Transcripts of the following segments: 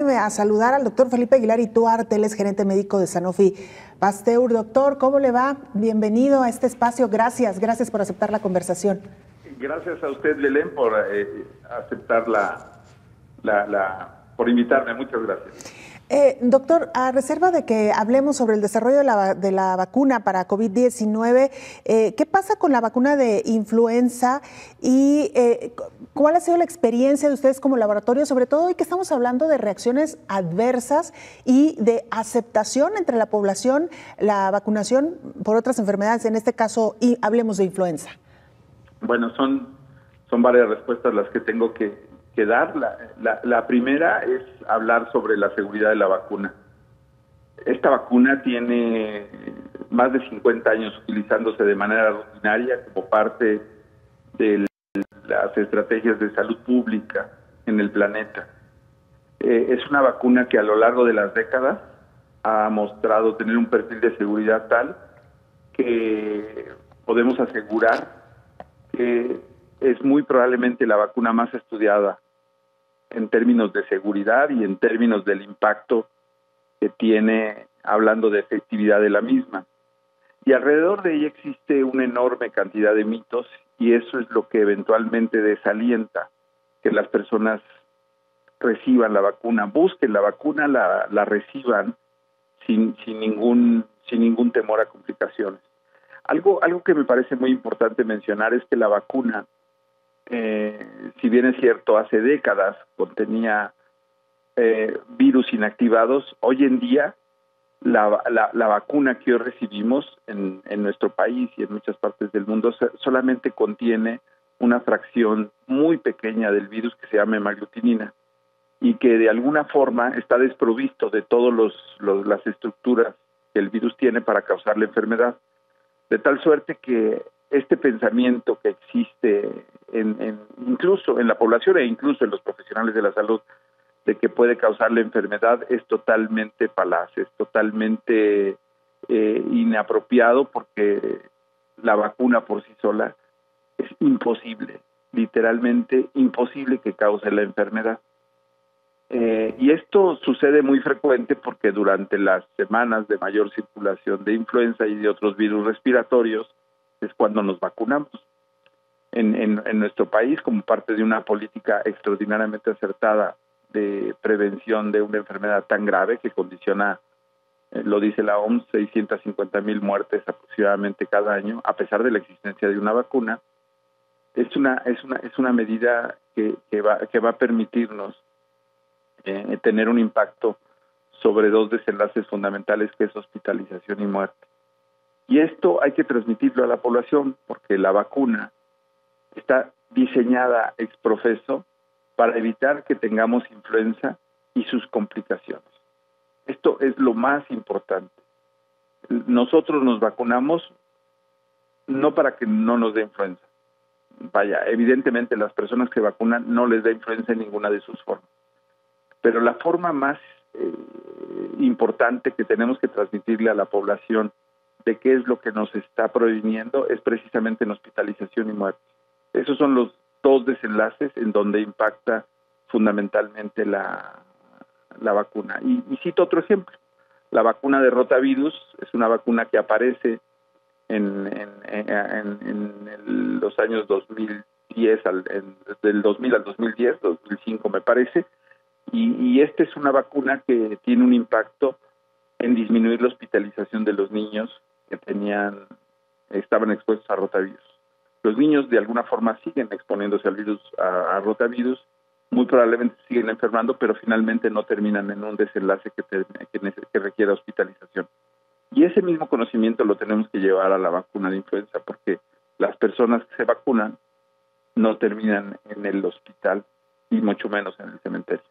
permítame a saludar al doctor Felipe Aguilar Ituarte, él es gerente médico de Sanofi Pasteur. Doctor, ¿cómo le va? Bienvenido a este espacio. Gracias por aceptar la conversación. Gracias a usted, Belén, por aceptar por invitarme. Muchas gracias. Doctor, a reserva de que hablemos sobre el desarrollo de la vacuna para COVID-19, ¿qué pasa con la vacuna de influenza y cuál ha sido la experiencia de ustedes como laboratorio, sobre todo hoy que estamos hablando de reacciones adversas y de aceptación entre la población, la vacunación por otras enfermedades, en este caso, y hablemos de influenza? Bueno, son varias respuestas las que tengo que dar. La primera es hablar sobre la seguridad de la vacuna. Esta vacuna tiene más de 50 años utilizándose de manera rutinaria como parte de las estrategias de salud pública en el planeta. Es una vacuna que a lo largo de las décadas ha mostrado tener un perfil de seguridad tal que podemos asegurar que es muy probablemente la vacuna más estudiada en términos de seguridad y en términos del impacto que tiene, hablando de efectividad de la misma. Y alrededor de ella existe una enorme cantidad de mitos, y eso es lo que eventualmente desalienta que las personas reciban la vacuna, busquen la vacuna, la reciban sin ningún temor a complicaciones. Algo que me parece muy importante mencionar es que la vacuna, si bien es cierto, hace décadas contenía virus inactivados, hoy en día la vacuna que hoy recibimos en nuestro país y en muchas partes del mundo solamente contiene una fracción muy pequeña del virus que se llama hemaglutinina y que de alguna forma está desprovisto de todas las estructuras que el virus tiene para causar la enfermedad. De tal suerte que este pensamiento que existe incluso en la población e incluso en los profesionales de la salud de que puede causar la enfermedad es totalmente falaz, es totalmente inapropiado, porque la vacuna por sí sola es imposible, literalmente imposible que cause la enfermedad. Y esto sucede muy frecuente porque durante las semanas de mayor circulación de influenza y de otros virus respiratorios es cuando nos vacunamos. En nuestro país, como parte de una política extraordinariamente acertada de prevención de una enfermedad tan grave que condiciona, lo dice la OMS, 650,000 muertes aproximadamente cada año, a pesar de la existencia de una vacuna, es una medida que va a permitirnos tener un impacto sobre dos desenlaces fundamentales, que es hospitalización y muerte. Y esto hay que transmitirlo a la población, porque la vacuna está diseñada ex profeso para evitar que tengamos influenza y sus complicaciones. Esto es lo más importante. Nosotros nos vacunamos no para que no nos dé influenza. Vaya, evidentemente las personas que vacunan no les da influenza en ninguna de sus formas. Pero la forma más importante que tenemos que transmitirle a la población de qué es lo que nos está previniendo es precisamente en hospitalización y muerte. Esos son los dos desenlaces en donde impacta fundamentalmente la vacuna. Y cito otro ejemplo. La vacuna de rotavirus es una vacuna que aparece en los años 2010, del 2000 al 2010, 2005 me parece, y esta es una vacuna que tiene un impacto en disminuir la hospitalización de los niños que estaban expuestos a rotavirus. Los niños de alguna forma siguen exponiéndose al virus, a rotavirus, muy probablemente siguen enfermando, pero finalmente no terminan en un desenlace que requiera hospitalización. Y ese mismo conocimiento lo tenemos que llevar a la vacuna de influenza, porque las personas que se vacunan no terminan en el hospital y mucho menos en el cementerio.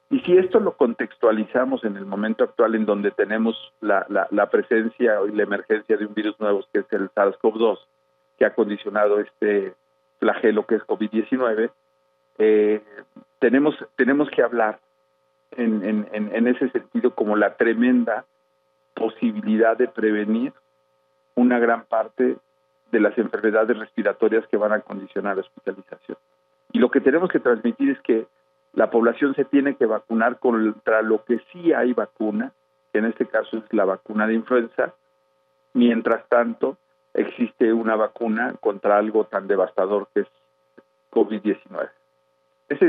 Y si esto lo contextualizamos en el momento actual, en donde tenemos la presencia y la emergencia de un virus nuevo, que es el SARS-CoV-2, que ha condicionado este flagelo que es COVID-19, tenemos que hablar en ese sentido como la tremenda posibilidad de prevenir una gran parte de las enfermedades respiratorias que van a condicionar la hospitalización. Y lo que tenemos que transmitir es que La población se tiene que vacunar contra lo que sí hay vacuna, que en este caso es la vacuna de influenza. Mientras tanto, existe una vacuna contra algo tan devastador que es COVID-19. Esa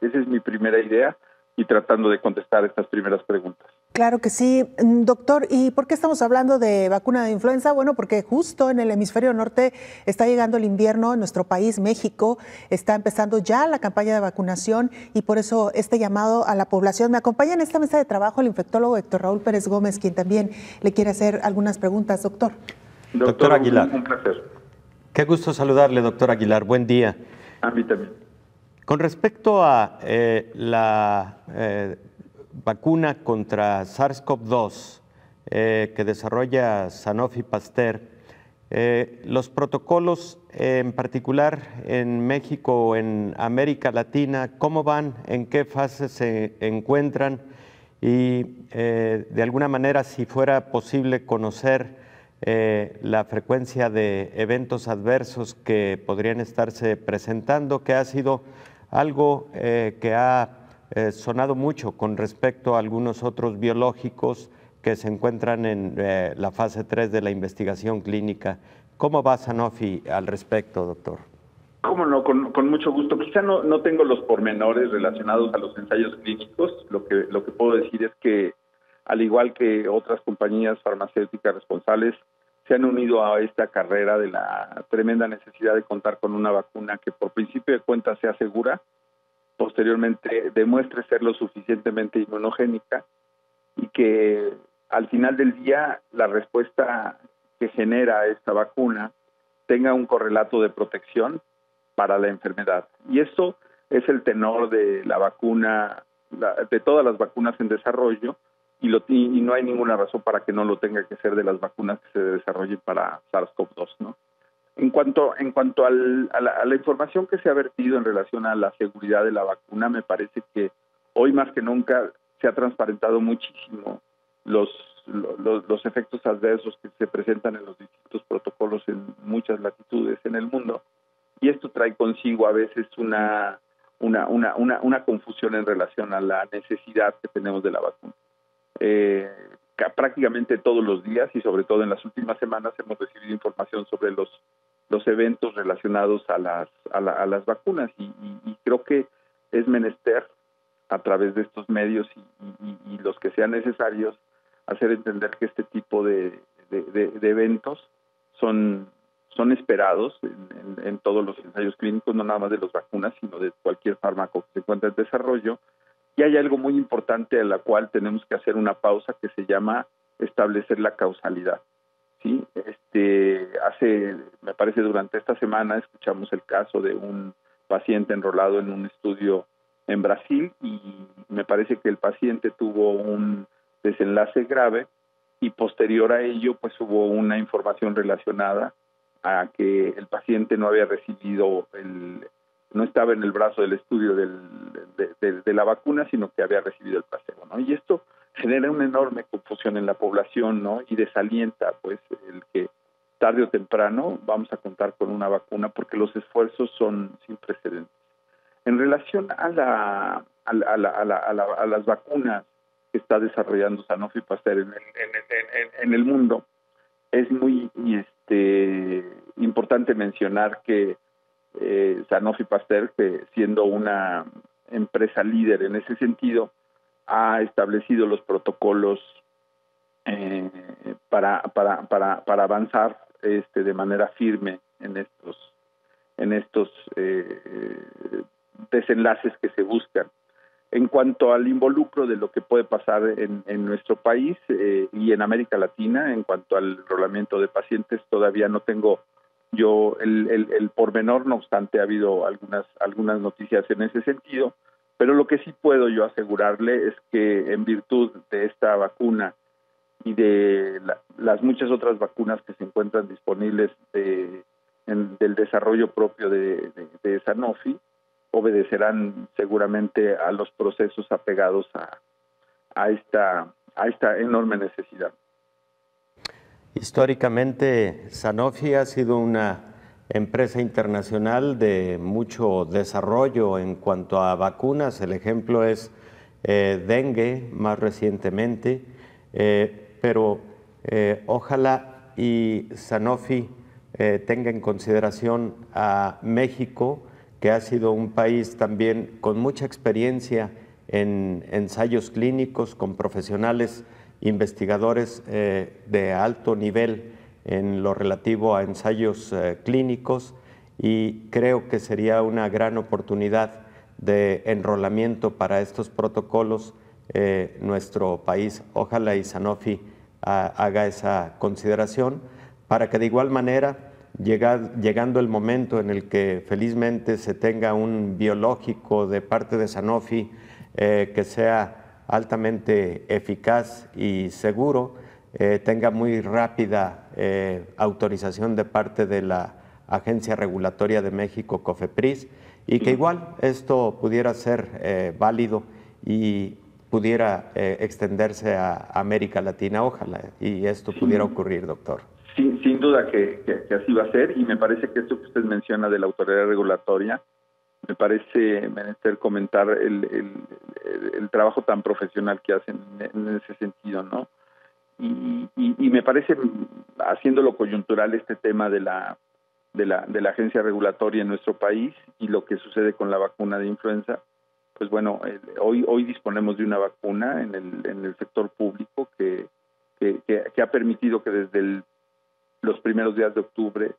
es mi primera idea y tratando de contestar estas primeras preguntas. Claro que sí. Doctor, ¿y por qué estamos hablando de vacuna de influenza? Bueno, porque justo en el hemisferio norte está llegando el invierno en nuestro país, México, está empezando ya la campaña de vacunación y por eso este llamado a la población. Me acompaña en esta mesa de trabajo el infectólogo Héctor Raúl Pérez Gómez, quien también le quiere hacer algunas preguntas. Doctor. Doctor Aguilar. Un placer. Qué gusto saludarle, doctor Aguilar. Buen día. A mí también. Con respecto a la vacuna contra SARS-CoV-2 que desarrolla Sanofi Pasteur, los protocolos en particular en México o en América Latina, ¿cómo van? ¿En qué fase se encuentran? Y de alguna manera, si fuera posible conocer la frecuencia de eventos adversos que podrían estarse presentando, que ha sido algo que ha sonado mucho con respecto a algunos otros biológicos que se encuentran en la fase 3 de la investigación clínica. ¿Cómo va Sanofi al respecto, doctor? Cómo no, con mucho gusto. Quizá no tengo los pormenores relacionados a los ensayos clínicos. Lo que puedo decir es que, al igual que otras compañías farmacéuticas responsables, se han unido a esta carrera de la tremenda necesidad de contar con una vacuna que por principio de cuentas sea segura, posteriormente demuestre ser lo suficientemente inmunogénica y que al final del día la respuesta que genera esta vacuna tenga un correlato de protección para la enfermedad. Y esto es el tenor de la vacuna, de todas las vacunas en desarrollo, y no hay ninguna razón para que no lo tenga que ser de las vacunas que se desarrollen para SARS-CoV-2, ¿no? En cuanto a la información que se ha vertido en relación a la seguridad de la vacuna, me parece que hoy más que nunca se ha transparentado muchísimo los efectos adversos que se presentan en los distintos protocolos en muchas latitudes en el mundo, y esto trae consigo a veces una confusión en relación a la necesidad que tenemos de la vacuna. Prácticamente todos los días y sobre todo en las últimas semanas hemos recibido información sobre los eventos relacionados a las vacunas y creo que es menester a través de estos medios y los que sean necesarios hacer entender que este tipo de eventos son esperados en todos los ensayos clínicos, no nada más de las vacunas, sino de cualquier fármaco que se encuentre en desarrollo. Y hay algo muy importante a la cual tenemos que hacer una pausa que se llama establecer la causalidad. ¿Sí? Me parece durante esta semana escuchamos el caso de un paciente enrolado en un estudio en Brasil y me parece que el paciente tuvo un desenlace grave y posterior a ello pues hubo una información relacionada a que el paciente no había recibido no estaba en el brazo del estudio de la vacuna, sino que había recibido el placebo, ¿no? Y esto genera una enorme confusión en la población, ¿no? Y desalienta, pues, el que tarde o temprano vamos a contar con una vacuna porque los esfuerzos son sin precedentes. En relación a las vacunas que está desarrollando Sanofi Pasteur en el mundo, es muy importante mencionar que Sanofi Pasteur, que siendo una empresa líder en ese sentido, ha establecido los protocolos para avanzar de manera firme en estos desenlaces que se buscan. En cuanto al involucro de lo que puede pasar en nuestro país y en América Latina, en cuanto al enrolamiento de pacientes, todavía no tengo yo el pormenor, no obstante ha habido algunas noticias en ese sentido, pero lo que sí puedo yo asegurarle es que en virtud de esta vacuna y de las muchas otras vacunas que se encuentran disponibles del desarrollo propio de Sanofi, obedecerán seguramente a los procesos apegados a esta enorme necesidad. Históricamente, Sanofi ha sido una empresa internacional de mucho desarrollo en cuanto a vacunas. El ejemplo es dengue más recientemente, pero ojalá y Sanofi tenga en consideración a México, que ha sido un país también con mucha experiencia en ensayos clínicos, con profesionales investigadores de alto nivel en lo relativo a ensayos clínicos, y creo que sería una gran oportunidad de enrolamiento para estos protocolos nuestro país. Ojalá y Sanofi haga esa consideración para que de igual manera, llegando el momento en el que felizmente se tenga un biológico de parte de Sanofi que sea altamente eficaz y seguro, tenga muy rápida autorización de parte de la Agencia Regulatoria de México, COFEPRIS, y que igual esto pudiera ser válido y pudiera extenderse a América Latina. Ojalá y esto pudiera ocurrir, doctor. Sin duda que así va a ser, y me parece que esto que usted menciona de la autoridad regulatoria, me parece menester comentar el trabajo tan profesional que hacen en ese sentido, ¿no? Y me parece, haciéndolo coyuntural, este tema de la agencia regulatoria en nuestro país y lo que sucede con la vacuna de influenza. Pues bueno, hoy disponemos de una vacuna en el sector público que ha permitido que desde los primeros días de octubre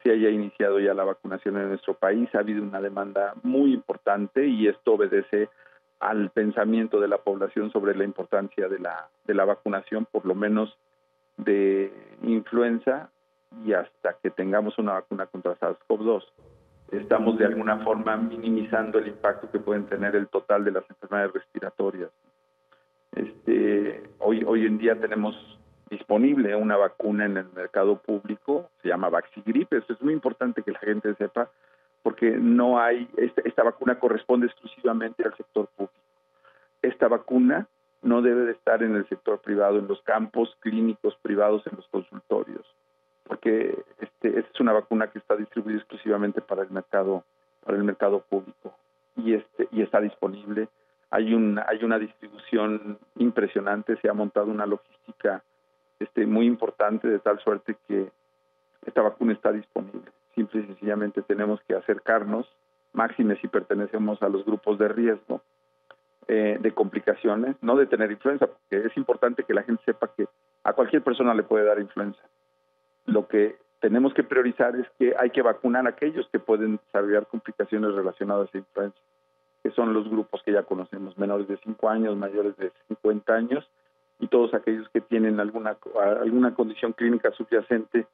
se haya iniciado ya la vacunación en nuestro país. Ha habido una demanda muy importante y esto obedece al pensamiento de la población sobre la importancia de la vacunación, por lo menos de influenza, y hasta que tengamos una vacuna contra SARS-CoV-2. Estamos de alguna forma minimizando el impacto que pueden tener el total de las enfermedades respiratorias. Hoy en día tenemos disponible una vacuna en el mercado público, se llama Vaxigrip. Esto es muy importante que la gente sepa, porque no hay, esta vacuna corresponde exclusivamente al sector público. Esta vacuna no debe de estar en el sector privado, en los campos clínicos privados, en los consultorios, porque esta es una vacuna que está distribuida exclusivamente para el mercado público, y está disponible. Hay una distribución impresionante, se ha montado una logística muy importante, de tal suerte que esta vacuna está disponible. Simple y sencillamente tenemos que acercarnos, máxime si pertenecemos a los grupos de riesgo de complicaciones, no de tener influenza, porque es importante que la gente sepa que a cualquier persona le puede dar influenza. Lo que tenemos que priorizar es que hay que vacunar a aquellos que pueden desarrollar complicaciones relacionadas a influenza, que son los grupos que ya conocemos: menores de 5 años, mayores de 50 años, y todos aquellos que tienen alguna condición clínica subyacente,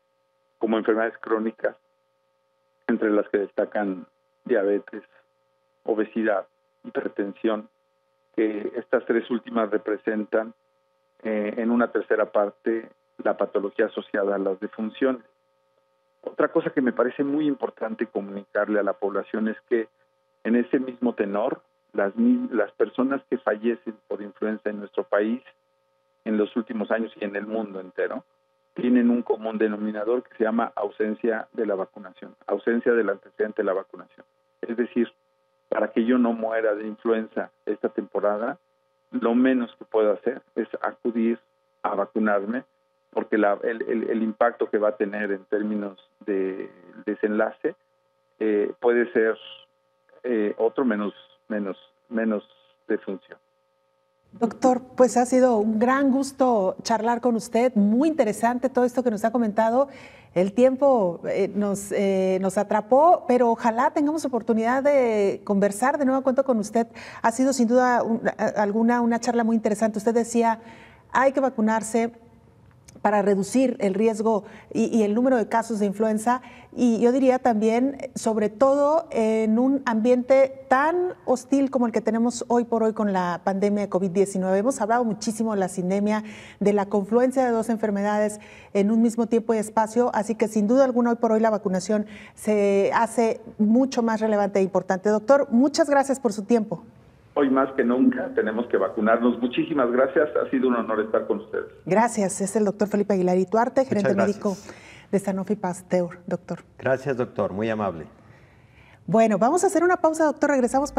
como enfermedades crónicas, entre las que destacan diabetes, obesidad, hipertensión, que estas tres últimas representan en una tercera parte la patología asociada a las defunciones. Otra cosa que me parece muy importante comunicarle a la población es que en ese mismo tenor, las personas que fallecen por influenza en nuestro país en los últimos años y en el mundo entero tienen un común denominador que se llama ausencia de la vacunación, ausencia del antecedente de la vacunación. Es decir, para que yo no muera de influenza esta temporada, lo menos que puedo hacer es acudir a vacunarme, porque el impacto que va a tener en términos de desenlace puede ser otro menos defunción. Doctor, pues ha sido un gran gusto charlar con usted, muy interesante todo esto que nos ha comentado. El tiempo nos atrapó, pero ojalá tengamos oportunidad de conversar de nuevo cuenta con usted. Ha sido sin duda una charla muy interesante. Usted decía, hay que vacunarse para reducir el riesgo y el número de casos de influenza, y yo diría también, sobre todo en un ambiente tan hostil como el que tenemos hoy por hoy con la pandemia de COVID-19. Hemos hablado muchísimo de la sindemia, de la confluencia de dos enfermedades en un mismo tiempo y espacio, así que sin duda alguna hoy por hoy la vacunación se hace mucho más relevante e importante. Doctor, muchas gracias por su tiempo. Hoy más que nunca tenemos que vacunarnos. Muchísimas gracias, ha sido un honor estar con ustedes. Gracias, es el doctor Felipe Aguilar Ituarte, gerente médico de Sanofi Pasteur, doctor. Gracias, doctor. Muy amable. Bueno, vamos a hacer una pausa, doctor. Regresamos para